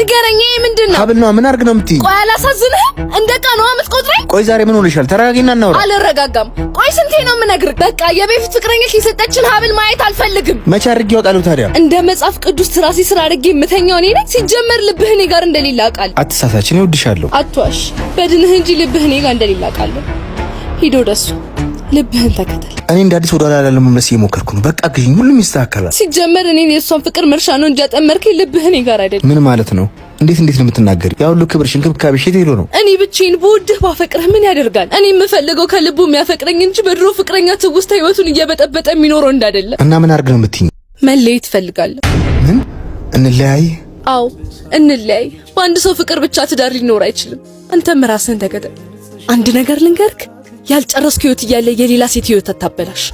ንገረኝ ምንድነው? ሀብል ነው ምን አርግ ነው የምትይኝ? ቆይ አላሳዝንህ? እንደ ቀኑ የምትቆጥረኝ? ቆይ ዛሬ ምን ሆነሻል? ተረጋጊና እናውራ። አልረጋጋም። ቆይ ስንቴ ነው የምነግርህ? በቃ የበፊት ፍቅረኛሽ የሰጠችን ሀብል ማየት አልፈልግም። መቼ አድርጌ ያውቃለሁ ታዲያ? እንደ መጽሐፍ ቅዱስ ትራሲ ስራ አድርጌ የምተኛው እኔ ነኝ። ሲጀመር ልብህ እኔ ጋር እንደሌላ አውቃለሁ። አትሳሳች፣ እኔ እወድሻለሁ። አትዋሽ። በድንህ እንጂ ልብህ እኔ ጋር እንደሌላ አውቃለሁ። ሂድ ወደሱ፣ ልብህን ተከተል። እኔ እንደ አዲስ ወደ ኋላ ለመመለስ እየሞከርኩ ነው። በቃ ግኝ፣ ሁሉም ይስተካከላል። ሲጀመር እኔ የእሷን ፍቅር መርሻ ነው እንጂ ያጠመርከኝ ልብህ እኔ ጋር አይደለም። ምን ማለት ነው? እንዴት ነው የምትናገሪ? ያ ሁሉ ክብርሽ እንክብካቤሽ የት ሄዶ ነው? እኔ ብቻዬን በውድህ ባፈቅርህ ምን ያደርጋል? እኔ የምፈልገው ከልቡ የሚያፈቅረኝ እንጂ በድሮ ፍቅረኛ ትውስታ ህይወቱን እየበጠበጠ የሚኖረው እንዳይደለ። እና ምን አድርግ ነው የምትይኝ? መለየት እፈልጋለሁ። ምን? እንለያይ? አዎ እንለያይ። በአንድ ሰው ፍቅር ብቻ ትዳር ሊኖር አይችልም። አንተም ራስህን ተከተል። አንድ ነገር ልንገርክ፣ ያልጨረስኩ ህይወት እያለ የሌላ ሴት ህይወት አታበላሽ።